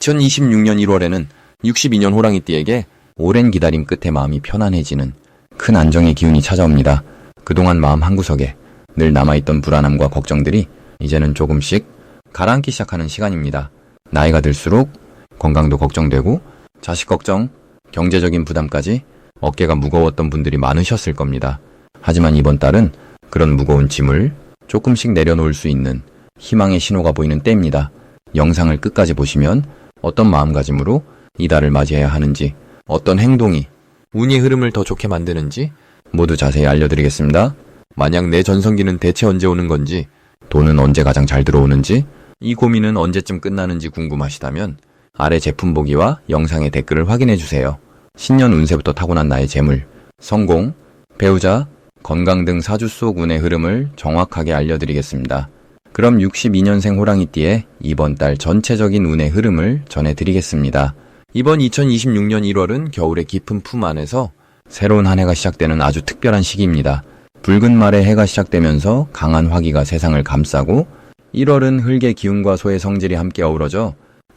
2026년 1월에는 62년 호랑이띠에게 오랜 기다림 끝에 마음이 편안해지는 큰 안정의 기운이 찾아옵니다. 그동안 마음 한구석에 늘 남아있던 불안함과 걱정들이 이제는 조금씩 가라앉기 시작하는 시간입니다. 나이가 들수록 건강도 걱정되고 자식 걱정, 경제적인 부담까지 어깨가 무거웠던 분들이 많으셨을 겁니다. 하지만 이번 달은 그런 무거운 짐을 조금씩 내려놓을 수 있는 희망의 신호가 보이는 때입니다. 영상을 끝까지 보시면 어떤 마음가짐으로 이 달을 맞이해야 하는지, 어떤 행동이 운의 흐름을 더 좋게 만드는지 모두 자세히 알려드리겠습니다. 만약 내 전성기는 대체 언제 오는 건지, 돈은 언제 가장 잘 들어오는지, 이 고민은 언제쯤 끝나는지 궁금하시다면 아래 제품 보기와 영상의 댓글을 확인해주세요. 신년 운세부터 타고난 나의 재물, 성공, 배우자, 건강 등 사주 속 운의 흐름을 정확하게 알려드리겠습니다. 그럼 62년생 호랑이띠의 이번 달 전체적인 운의 흐름을 전해드리겠습니다. 이번 2026년 1월은 겨울의 깊은 품 안에서 새로운 한 해가 시작되는 아주 특별한 시기입니다. 붉은 말에 해가 시작되면서 강한 화기가 세상을 감싸고 1월은 흙의 기운과 소의 성질이 함께 어우러져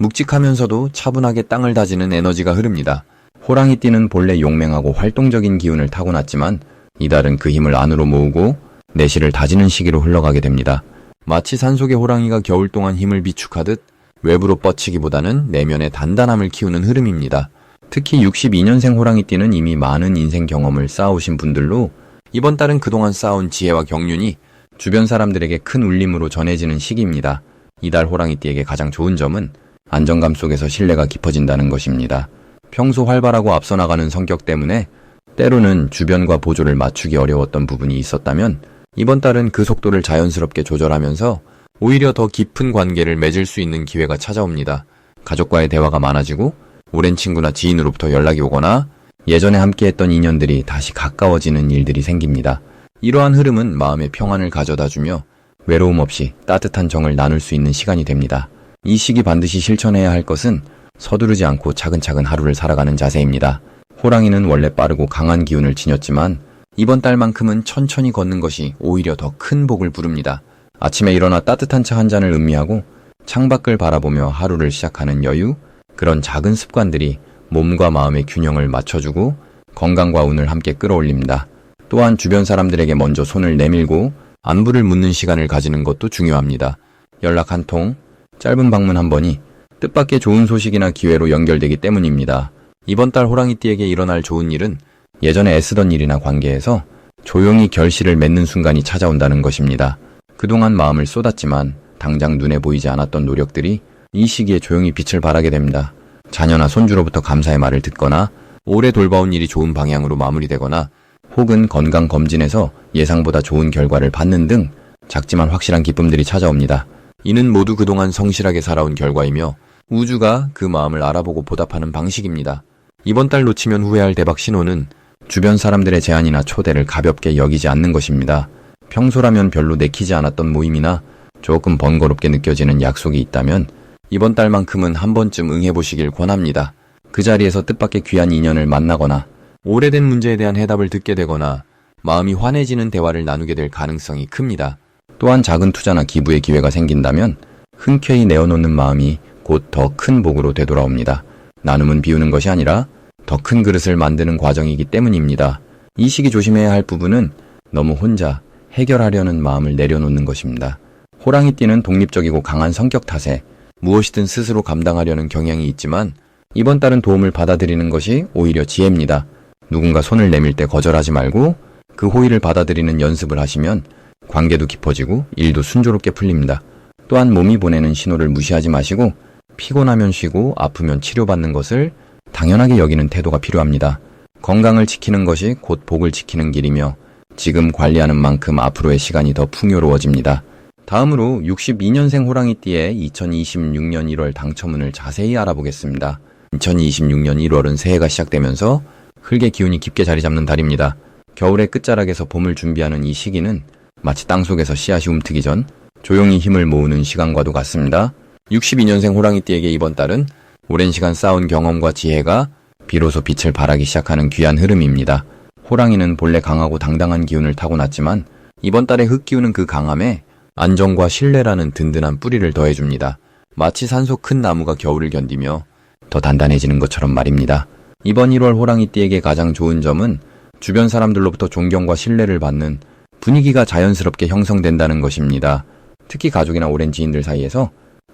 묵직하면서도 차분하게 땅을 다지는 에너지가 흐릅니다. 호랑이띠는 본래 용맹하고 활동적인 기운을 타고났지만 이달은 그 힘을 안으로 모으고 내실을 다지는 시기로 흘러가게 됩니다. 마치 산속의 호랑이가 겨울 동안 힘을 비축하듯 외부로 뻗치기보다는 내면의 단단함을 키우는 흐름입니다. 특히 62년생 호랑이띠는 이미 많은 인생 경험을 쌓아오신 분들로 이번 달은 그동안 쌓아온 지혜와 경륜이 주변 사람들에게 큰 울림으로 전해지는 시기입니다. 이달 호랑이띠에게 가장 좋은 점은 안정감 속에서 신뢰가 깊어진다는 것입니다. 평소 활발하고 앞서 나가는 성격 때문에 때로는 주변과 보조를 맞추기 어려웠던 부분이 있었다면 이번 달은 그 속도를 자연스럽게 조절하면서 오히려 더 깊은 관계를 맺을 수 있는 기회가 찾아옵니다. 가족과의 대화가 많아지고 오랜 친구나 지인으로부터 연락이 오거나 예전에 함께했던 인연들이 다시 가까워지는 일들이 생깁니다. 이러한 흐름은 마음의 평안을 가져다주며 외로움 없이 따뜻한 정을 나눌 수 있는 시간이 됩니다. 이 시기 반드시 실천해야 할 것은 서두르지 않고 차근차근 하루를 살아가는 자세입니다. 호랑이는 원래 빠르고 강한 기운을 지녔지만 이번 달만큼은 천천히 걷는 것이 오히려 더 큰 복을 부릅니다. 아침에 일어나 따뜻한 차 한 잔을 음미하고 창밖을 바라보며 하루를 시작하는 여유, 그런 작은 습관들이 몸과 마음의 균형을 맞춰주고 건강과 운을 함께 끌어올립니다. 또한 주변 사람들에게 먼저 손을 내밀고 안부를 묻는 시간을 가지는 것도 중요합니다. 연락 한 통, 짧은 방문 한 번이 뜻밖의 좋은 소식이나 기회로 연결되기 때문입니다. 이번 달 호랑이띠에게 일어날 좋은 일은 예전에 애쓰던 일이나 관계에서 조용히 결실을 맺는 순간이 찾아온다는 것입니다. 그동안 마음을 쏟았지만 당장 눈에 보이지 않았던 노력들이 이 시기에 조용히 빛을 발하게 됩니다. 자녀나 손주로부터 감사의 말을 듣거나 오래 돌봐온 일이 좋은 방향으로 마무리되거나 혹은 건강검진에서 예상보다 좋은 결과를 받는 등 작지만 확실한 기쁨들이 찾아옵니다. 이는 모두 그동안 성실하게 살아온 결과이며 우주가 그 마음을 알아보고 보답하는 방식입니다. 이번 달 놓치면 후회할 대박 신호는 주변 사람들의 제안이나 초대를 가볍게 여기지 않는 것입니다. 평소라면 별로 내키지 않았던 모임이나 조금 번거롭게 느껴지는 약속이 있다면 이번 달만큼은 한 번쯤 응해보시길 권합니다. 그 자리에서 뜻밖의 귀한 인연을 만나거나 오래된 문제에 대한 해답을 듣게 되거나 마음이 환해지는 대화를 나누게 될 가능성이 큽니다. 또한 작은 투자나 기부의 기회가 생긴다면 흔쾌히 내어놓는 마음이 곧 더 큰 복으로 되돌아옵니다. 나눔은 비우는 것이 아니라 더 큰 그릇을 만드는 과정이기 때문입니다. 이 시기 조심해야 할 부분은 너무 혼자 해결하려는 마음을 내려놓는 것입니다. 호랑이띠는 독립적이고 강한 성격 탓에 무엇이든 스스로 감당하려는 경향이 있지만 이번 달은 도움을 받아들이는 것이 오히려 지혜입니다. 누군가 손을 내밀 때 거절하지 말고 그 호의를 받아들이는 연습을 하시면 관계도 깊어지고 일도 순조롭게 풀립니다. 또한 몸이 보내는 신호를 무시하지 마시고 피곤하면 쉬고 아프면 치료받는 것을 당연하게 여기는 태도가 필요합니다. 건강을 지키는 것이 곧 복을 지키는 길이며 지금 관리하는 만큼 앞으로의 시간이 더 풍요로워집니다. 다음으로 62년생 호랑이띠의 2026년 1월 당첨운을 자세히 알아보겠습니다. 2026년 1월은 새해가 시작되면서 흙의 기운이 깊게 자리 잡는 달입니다. 겨울의 끝자락에서 봄을 준비하는 이 시기는 마치 땅속에서 씨앗이 움트기 전 조용히 힘을 모으는 시간과도 같습니다. 62년생 호랑이띠에게 이번 달은 오랜 시간 쌓아온 경험과 지혜가 비로소 빛을 발하기 시작하는 귀한 흐름입니다. 호랑이는 본래 강하고 당당한 기운을 타고났지만 이번 달의 흙 기운은 그 강함에 안정과 신뢰라는 든든한 뿌리를 더해줍니다. 마치 산속 큰 나무가 겨울을 견디며 더 단단해지는 것처럼 말입니다. 이번 1월 호랑이띠에게 가장 좋은 점은 주변 사람들로부터 존경과 신뢰를 받는 분위기가 자연스럽게 형성된다는 것입니다. 특히 가족이나 오랜 지인들 사이에서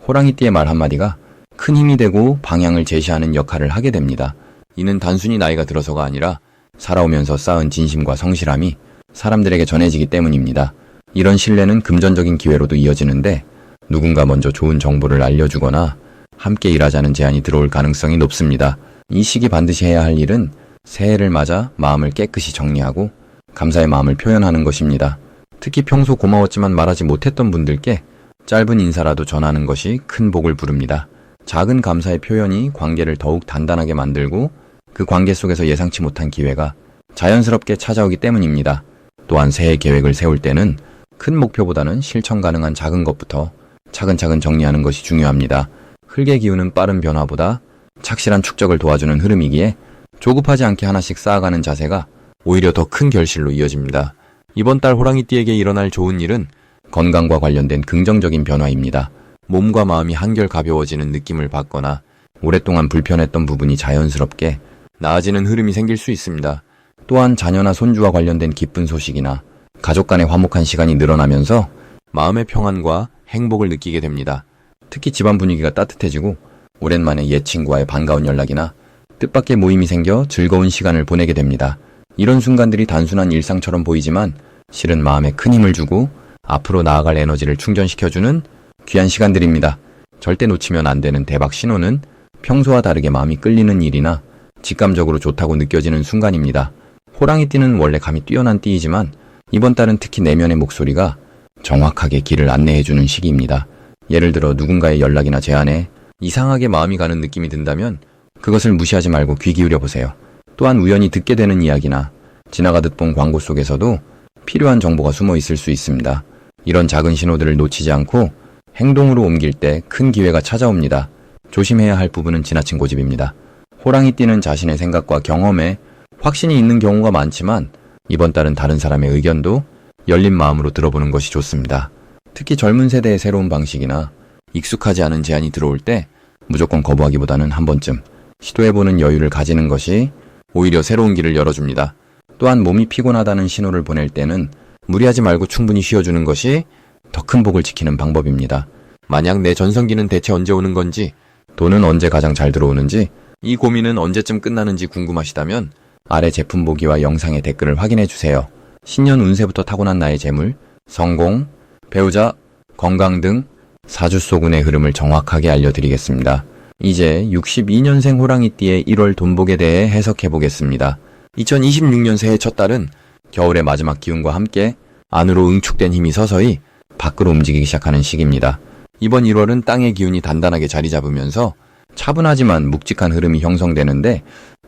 호랑이띠의 말 한마디가 큰 힘이 되고 방향을 제시하는 역할을 하게 됩니다. 이는 단순히 나이가 들어서가 아니라 살아오면서 쌓은 진심과 성실함이 사람들에게 전해지기 때문입니다. 이런 신뢰는 금전적인 기회로도 이어지는데 누군가 먼저 좋은 정보를 알려주거나 함께 일하자는 제안이 들어올 가능성이 높습니다. 이 시기 반드시 해야 할 일은 새해를 맞아 마음을 깨끗이 정리하고 감사의 마음을 표현하는 것입니다. 특히 평소 고마웠지만 말하지 못했던 분들께 짧은 인사라도 전하는 것이 큰 복을 부릅니다. 작은 감사의 표현이 관계를 더욱 단단하게 만들고 그 관계 속에서 예상치 못한 기회가 자연스럽게 찾아오기 때문입니다. 또한 새해 계획을 세울 때는 큰 목표보다는 실천 가능한 작은 것부터 차근차근 정리하는 것이 중요합니다. 흙의 기운은 빠른 변화보다 착실한 축적을 도와주는 흐름이기에 조급하지 않게 하나씩 쌓아가는 자세가 오히려 더 큰 결실로 이어집니다. 이번 달 호랑이띠에게 일어날 좋은 일은 건강과 관련된 긍정적인 변화입니다. 몸과 마음이 한결 가벼워지는 느낌을 받거나 오랫동안 불편했던 부분이 자연스럽게 나아지는 흐름이 생길 수 있습니다. 또한 자녀나 손주와 관련된 기쁜 소식이나 가족 간의 화목한 시간이 늘어나면서 마음의 평안과 행복을 느끼게 됩니다. 특히 집안 분위기가 따뜻해지고 오랜만에 옛 친구와의 반가운 연락이나 뜻밖의 모임이 생겨 즐거운 시간을 보내게 됩니다. 이런 순간들이 단순한 일상처럼 보이지만 실은 마음에 큰 힘을 주고 앞으로 나아갈 에너지를 충전시켜주는 귀한 시간들입니다. 절대 놓치면 안 되는 대박 신호는 평소와 다르게 마음이 끌리는 일이나 직감적으로 좋다고 느껴지는 순간입니다. 호랑이띠는 원래 감이 뛰어난 띠이지만 이번 달은 특히 내면의 목소리가 정확하게 길을 안내해주는 시기입니다. 예를 들어 누군가의 연락이나 제안에 이상하게 마음이 가는 느낌이 든다면 그것을 무시하지 말고 귀 기울여 보세요. 또한 우연히 듣게 되는 이야기나 지나가듯 본 광고 속에서도 필요한 정보가 숨어 있을 수 있습니다. 이런 작은 신호들을 놓치지 않고 행동으로 옮길 때 큰 기회가 찾아옵니다. 조심해야 할 부분은 지나친 고집입니다. 호랑이띠는 자신의 생각과 경험에 확신이 있는 경우가 많지만 이번 달은 다른 사람의 의견도 열린 마음으로 들어보는 것이 좋습니다. 특히 젊은 세대의 새로운 방식이나 익숙하지 않은 제안이 들어올 때 무조건 거부하기보다는 한 번쯤 시도해보는 여유를 가지는 것이 오히려 새로운 길을 열어줍니다. 또한 몸이 피곤하다는 신호를 보낼 때는 무리하지 말고 충분히 쉬어주는 것이 더 큰 복을 지키는 방법입니다. 만약 내 전성기는 대체 언제 오는 건지, 돈은 언제 가장 잘 들어오는지, 이 고민은 언제쯤 끝나는지 궁금하시다면 아래 제품 보기와 영상의 댓글을 확인해주세요. 신년 운세부터 타고난 나의 재물, 성공, 배우자, 건강 등 사주소군의 흐름을 정확하게 알려드리겠습니다. 이제 62년생 호랑이띠의 1월 돈복에 대해 해석해보겠습니다. 2026년 새해 첫 달은 겨울의 마지막 기운과 함께 안으로 응축된 힘이 서서히 밖으로 움직이기 시작하는 시기입니다. 이번 1월은 땅의 기운이 단단하게 자리 잡으면서 차분하지만 묵직한 흐름이 형성되는데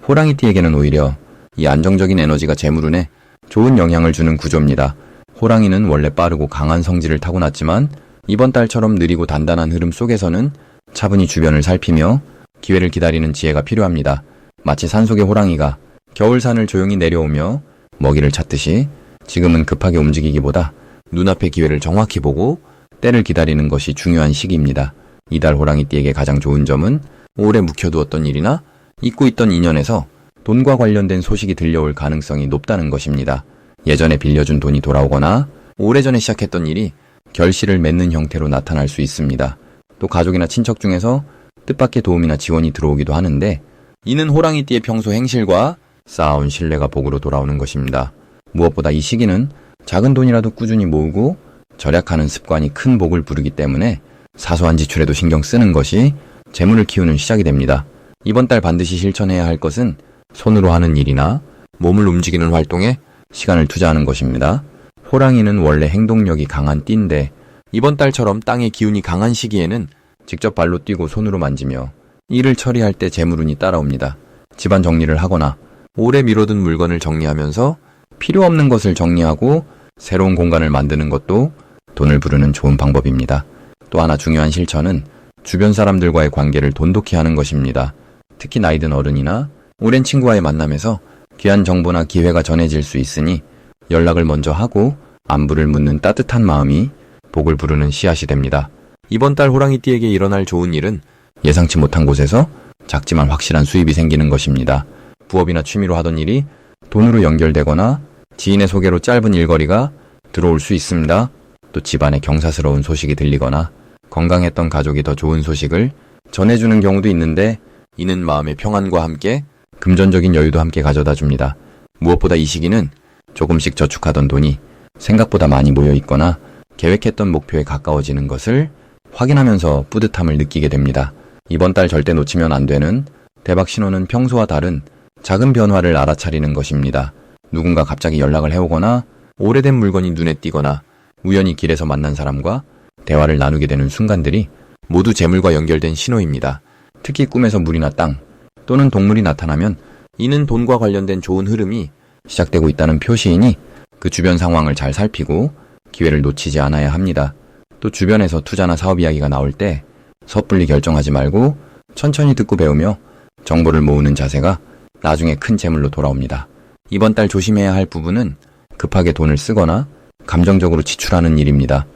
호랑이띠에게는 오히려 이 안정적인 에너지가 재물운에 좋은 영향을 주는 구조입니다. 호랑이는 원래 빠르고 강한 성질을 타고났지만 이번 달처럼 느리고 단단한 흐름 속에서는 차분히 주변을 살피며 기회를 기다리는 지혜가 필요합니다. 마치 산속의 호랑이가 겨울산을 조용히 내려오며 먹이를 찾듯이 지금은 급하게 움직이기보다 눈앞의 기회를 정확히 보고 때를 기다리는 것이 중요한 시기입니다. 이달 호랑이띠에게 가장 좋은 점은 오래 묵혀두었던 일이나 잊고 있던 인연에서 돈과 관련된 소식이 들려올 가능성이 높다는 것입니다. 예전에 빌려준 돈이 돌아오거나 오래전에 시작했던 일이 결실을 맺는 형태로 나타날 수 있습니다. 또 가족이나 친척 중에서 뜻밖의 도움이나 지원이 들어오기도 하는데 이는 호랑이띠의 평소 행실과 쌓아온 신뢰가 복으로 돌아오는 것입니다. 무엇보다 이 시기는 작은 돈이라도 꾸준히 모으고 절약하는 습관이 큰 복을 부르기 때문에 사소한 지출에도 신경 쓰는 것이 재물을 키우는 시작이 됩니다. 이번 달 반드시 실천해야 할 것은 손으로 하는 일이나 몸을 움직이는 활동에 시간을 투자하는 것입니다. 호랑이는 원래 행동력이 강한 띠인데 이번 달처럼 땅의 기운이 강한 시기에는 직접 발로 뛰고 손으로 만지며 일을 처리할 때 재물운이 따라옵니다. 집안 정리를 하거나 오래 미뤄둔 물건을 정리하면서 필요 없는 것을 정리하고 새로운 공간을 만드는 것도 돈을 부르는 좋은 방법입니다. 또 하나 중요한 실천은 주변 사람들과의 관계를 돈독히 하는 것입니다. 특히 나이 든 어른이나 오랜 친구와의 만남에서 귀한 정보나 기회가 전해질 수 있으니 연락을 먼저 하고 안부를 묻는 따뜻한 마음이 복을 부르는 씨앗이 됩니다. 이번 달 호랑이띠에게 일어날 좋은 일은 예상치 못한 곳에서 작지만 확실한 수입이 생기는 것입니다. 부업이나 취미로 하던 일이 돈으로 연결되거나 지인의 소개로 짧은 일거리가 들어올 수 있습니다. 또 집안에 경사스러운 소식이 들리거나 건강했던 가족이 더 좋은 소식을 전해주는 경우도 있는데, 이는 마음의 평안과 함께 금전적인 여유도 함께 가져다 줍니다. 무엇보다 이 시기는 조금씩 저축하던 돈이 생각보다 많이 모여 있거나 계획했던 목표에 가까워지는 것을 확인하면서 뿌듯함을 느끼게 됩니다. 이번 달 절대 놓치면 안 되는 대박 신호는 평소와 다른 작은 변화를 알아차리는 것입니다. 누군가 갑자기 연락을 해오거나 오래된 물건이 눈에 띄거나 우연히 길에서 만난 사람과 대화를 나누게 되는 순간들이 모두 재물과 연결된 신호입니다. 특히 꿈에서 물이나 땅 또는 동물이 나타나면 이는 돈과 관련된 좋은 흐름이 시작되고 있다는 표시이니 그 주변 상황을 잘 살피고 기회를 놓치지 않아야 합니다. 또 주변에서 투자나 사업 이야기가 나올 때 섣불리 결정하지 말고 천천히 듣고 배우며 정보를 모으는 자세가 나중에 큰 재물로 돌아옵니다. 이번 달 조심해야 할 부분은 급하게 돈을 쓰거나 감정적으로 지출하는 일입니다.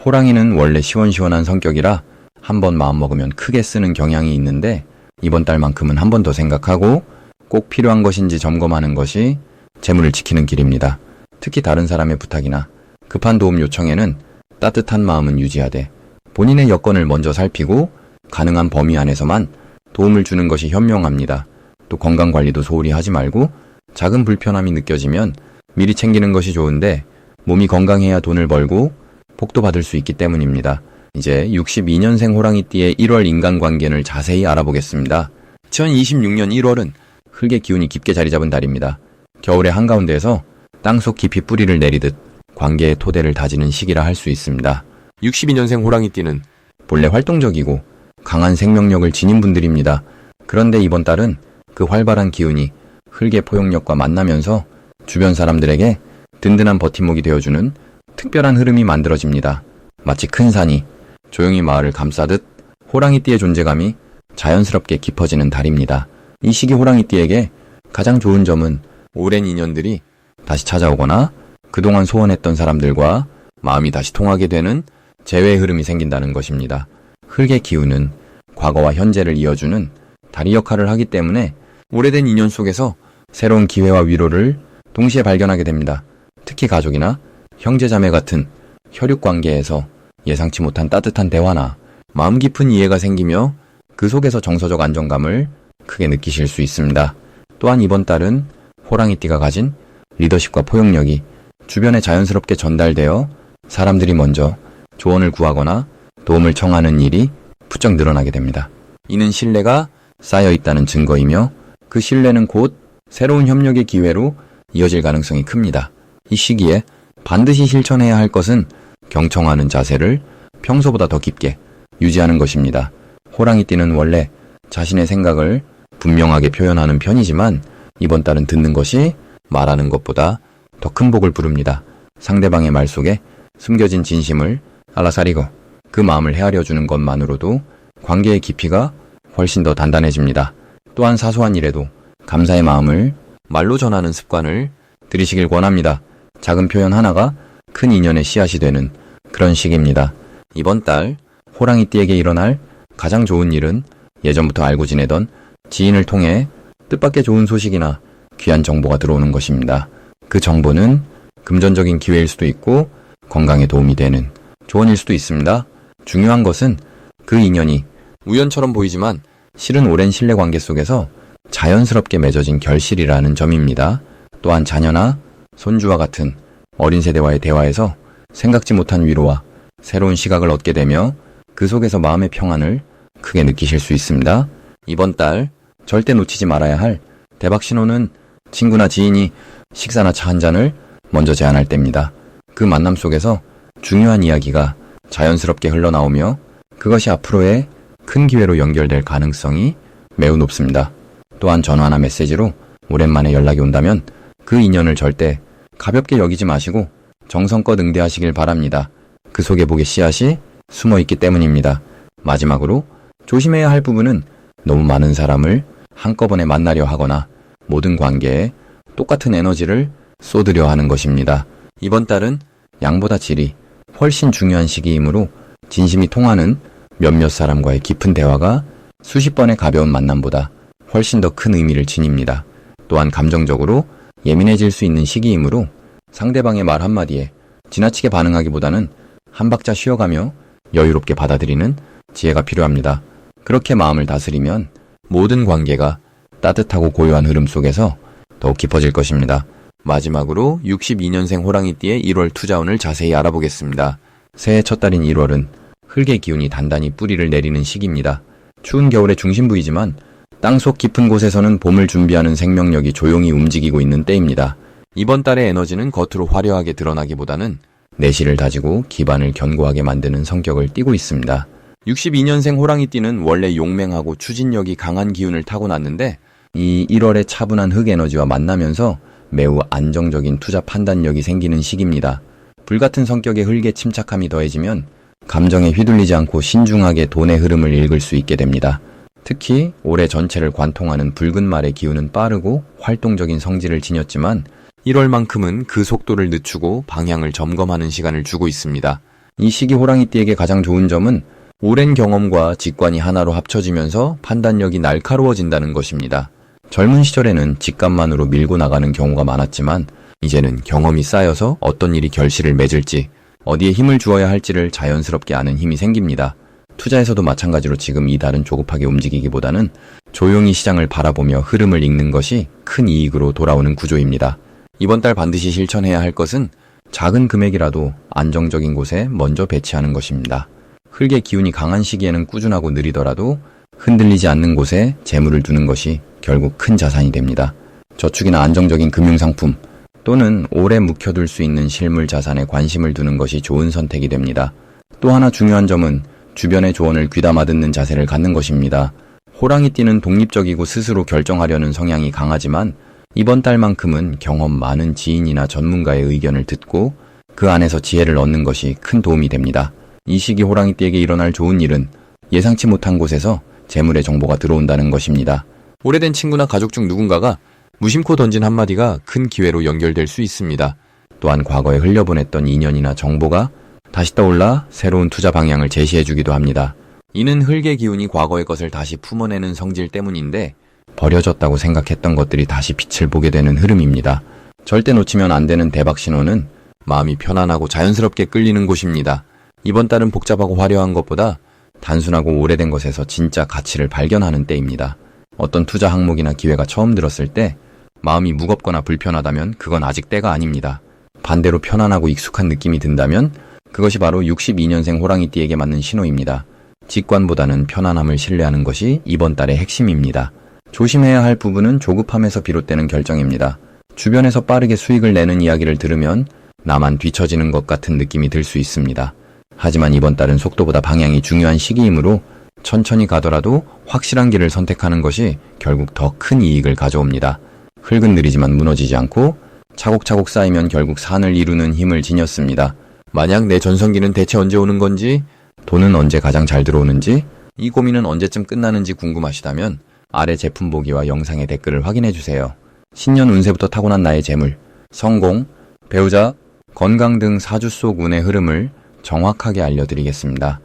호랑이는 원래 시원시원한 성격이라 한번 마음먹으면 크게 쓰는 경향이 있는데, 이번 달만큼은 한 번 더 생각하고 꼭 필요한 것인지 점검하는 것이 재물을 지키는 길입니다. 특히 다른 사람의 부탁이나 급한 도움 요청에는 따뜻한 마음은 유지하되 본인의 여건을 먼저 살피고 가능한 범위 안에서만 도움을 주는 것이 현명합니다. 또 건강관리도 소홀히 하지 말고 작은 불편함이 느껴지면 미리 챙기는 것이 좋은데, 몸이 건강해야 돈을 벌고 복도 받을 수 있기 때문입니다. 이제 62년생 호랑이띠의 1월 인간관계를 자세히 알아보겠습니다. 2026년 1월은 흙의 기운이 깊게 자리 잡은 달입니다. 겨울의 한가운데에서 땅속 깊이 뿌리를 내리듯 관계의 토대를 다지는 시기라 할 수 있습니다. 62년생 호랑이띠는 본래 활동적이고 강한 생명력을 지닌 분들입니다. 그런데 이번 달은 그 활발한 기운이 흙의 포용력과 만나면서 주변 사람들에게 든든한 버팀목이 되어주는 특별한 흐름이 만들어집니다. 마치 큰 산이 조용히 마을을 감싸듯 호랑이띠의 존재감이 자연스럽게 깊어지는 달입니다. 이 시기 호랑이띠에게 가장 좋은 점은 오랜 인연들이 다시 찾아오거나 그동안 소원했던 사람들과 마음이 다시 통하게 되는 재회의 흐름이 생긴다는 것입니다. 흙의 기운은 과거와 현재를 이어주는 다리 역할을 하기 때문에 오래된 인연 속에서 새로운 기회와 위로를 동시에 발견하게 됩니다. 특히 가족이나 형제자매 같은 혈육관계에서 예상치 못한 따뜻한 대화나 마음 깊은 이해가 생기며 그 속에서 정서적 안정감을 크게 느끼실 수 있습니다. 또한 이번 달은 호랑이띠가 가진 리더십과 포용력이 주변에 자연스럽게 전달되어 사람들이 먼저 조언을 구하거나 도움을 청하는 일이 부쩍 늘어나게 됩니다. 이는 신뢰가 쌓여 있다는 증거이며 그 신뢰는 곧 새로운 협력의 기회로 이어질 가능성이 큽니다. 이 시기에 반드시 실천해야 할 것은 경청하는 자세를 평소보다 더 깊게 유지하는 것입니다. 호랑이띠는 원래 자신의 생각을 분명하게 표현하는 편이지만 이번 달은 듣는 것이 말하는 것보다 더 큰 복을 부릅니다. 상대방의 말 속에 숨겨진 진심을 알아차리고 그 마음을 헤아려주는 것만으로도 관계의 깊이가 훨씬 더 단단해집니다. 또한 사소한 일에도 감사의 마음을 말로 전하는 습관을 들이시길 권합니다. 작은 표현 하나가 큰 인연의 씨앗이 되는 그런 시기입니다. 이번 달 호랑이띠에게 일어날 가장 좋은 일은 예전부터 알고 지내던 지인을 통해 뜻밖의 좋은 소식이나 귀한 정보가 들어오는 것입니다. 그 정보는 금전적인 기회일 수도 있고 건강에 도움이 되는 조언일 수도 있습니다. 중요한 것은 그 인연이 우연처럼 보이지만 실은 오랜 신뢰관계 속에서 자연스럽게 맺어진 결실이라는 점입니다. 또한 자녀나 손주와 같은 어린 세대와의 대화에서 생각지 못한 위로와 새로운 시각을 얻게 되며 그 속에서 마음의 평안을 크게 느끼실 수 있습니다. 이번 달 절대 놓치지 말아야 할 대박 신호는 친구나 지인이 식사나 차 한 잔을 먼저 제안할 때입니다. 그 만남 속에서 중요한 이야기가 자연스럽게 흘러나오며 그것이 앞으로의 큰 기회로 연결될 가능성이 매우 높습니다. 또한 전화나 메시지로 오랜만에 연락이 온다면 그 인연을 절대 가볍게 여기지 마시고 정성껏 응대하시길 바랍니다. 그 속에 복의 씨앗이 숨어 있기 때문입니다. 마지막으로 조심해야 할 부분은 너무 많은 사람을 한꺼번에 만나려 하거나 모든 관계에 똑같은 에너지를 쏟으려 하는 것입니다. 이번 달은 양보다 질이 훨씬 중요한 시기이므로 진심이 통하는 몇몇 사람과의 깊은 대화가 수십 번의 가벼운 만남보다 훨씬 더 큰 의미를 지닙니다. 또한 감정적으로 예민해질 수 있는 시기이므로 상대방의 말 한마디에 지나치게 반응하기보다는 한 박자 쉬어가며 여유롭게 받아들이는 지혜가 필요합니다. 그렇게 마음을 다스리면 모든 관계가 따뜻하고 고요한 흐름 속에서 더욱 깊어질 것입니다. 마지막으로 62년생 호랑이띠의 1월 투자운을 자세히 알아보겠습니다. 새해 첫 달인 1월은 흙의 기운이 단단히 뿌리를 내리는 시기입니다. 추운 겨울의 중심부이지만 땅속 깊은 곳에서는 봄을 준비하는 생명력이 조용히 움직이고 있는 때입니다. 이번 달의 에너지는 겉으로 화려하게 드러나기보다는 내실을 다지고 기반을 견고하게 만드는 성격을 띠고 있습니다. 62년생 호랑이띠는 원래 용맹하고 추진력이 강한 기운을 타고났는데 이 1월의 차분한 흙 에너지와 만나면서 매우 안정적인 투자 판단력이 생기는 시기입니다. 불같은 성격의 흙의 침착함이 더해지면 감정에 휘둘리지 않고 신중하게 돈의 흐름을 읽을 수 있게 됩니다. 특히 올해 전체를 관통하는 붉은 말의 기운은 빠르고 활동적인 성질을 지녔지만 1월만큼은 그 속도를 늦추고 방향을 점검하는 시간을 주고 있습니다. 이 시기 호랑이띠에게 가장 좋은 점은 오랜 경험과 직관이 하나로 합쳐지면서 판단력이 날카로워진다는 것입니다. 젊은 시절에는 직감만으로 밀고 나가는 경우가 많았지만 이제는 경험이 쌓여서 어떤 일이 결실을 맺을지, 어디에 힘을 주어야 할지를 자연스럽게 아는 힘이 생깁니다. 투자에서도 마찬가지로 지금 이 달은 조급하게 움직이기보다는 조용히 시장을 바라보며 흐름을 읽는 것이 큰 이익으로 돌아오는 구조입니다. 이번 달 반드시 실천해야 할 것은 작은 금액이라도 안정적인 곳에 먼저 배치하는 것입니다. 흙의 기운이 강한 시기에는 꾸준하고 느리더라도 흔들리지 않는 곳에 재물을 두는 것이 결국 큰 자산이 됩니다. 저축이나 안정적인 금융상품 또는 오래 묵혀둘 수 있는 실물 자산에 관심을 두는 것이 좋은 선택이 됩니다. 또 하나 중요한 점은 주변의 조언을 귀담아 듣는 자세를 갖는 것입니다. 호랑이띠는 독립적이고 스스로 결정하려는 성향이 강하지만 이번 달만큼은 경험 많은 지인이나 전문가의 의견을 듣고 그 안에서 지혜를 얻는 것이 큰 도움이 됩니다. 이 시기 호랑이띠에게 일어날 좋은 일은 예상치 못한 곳에서 재물의 정보가 들어온다는 것입니다. 오래된 친구나 가족 중 누군가가 무심코 던진 한마디가 큰 기회로 연결될 수 있습니다. 또한 과거에 흘려보냈던 인연이나 정보가 다시 떠올라 새로운 투자 방향을 제시해주기도 합니다. 이는 흙의 기운이 과거의 것을 다시 품어내는 성질 때문인데 버려졌다고 생각했던 것들이 다시 빛을 보게 되는 흐름입니다. 절대 놓치면 안 되는 대박 신호는 마음이 편안하고 자연스럽게 끌리는 곳입니다. 이번 달은 복잡하고 화려한 것보다 단순하고 오래된 것에서 진짜 가치를 발견하는 때입니다. 어떤 투자 항목이나 기회가 처음 들었을 때 마음이 무겁거나 불편하다면 그건 아직 때가 아닙니다. 반대로 편안하고 익숙한 느낌이 든다면 그것이 바로 62년생 호랑이띠에게 맞는 신호입니다. 직관보다는 편안함을 신뢰하는 것이 이번 달의 핵심입니다. 조심해야 할 부분은 조급함에서 비롯되는 결정입니다. 주변에서 빠르게 수익을 내는 이야기를 들으면 나만 뒤처지는 것 같은 느낌이 들 수 있습니다. 하지만 이번 달은 속도보다 방향이 중요한 시기이므로 천천히 가더라도 확실한 길을 선택하는 것이 결국 더 큰 이익을 가져옵니다. 흙은 느리지만 무너지지 않고 차곡차곡 쌓이면 결국 산을 이루는 힘을 지녔습니다. 만약 내 전성기는 대체 언제 오는 건지, 돈은 언제 가장 잘 들어오는지, 이 고민은 언제쯤 끝나는지 궁금하시다면 아래 제품 보기와 영상의 댓글을 확인해주세요. 신년 운세부터 타고난 나의 재물, 성공, 배우자, 건강 등 사주 속 운의 흐름을 정확하게 알려드리겠습니다.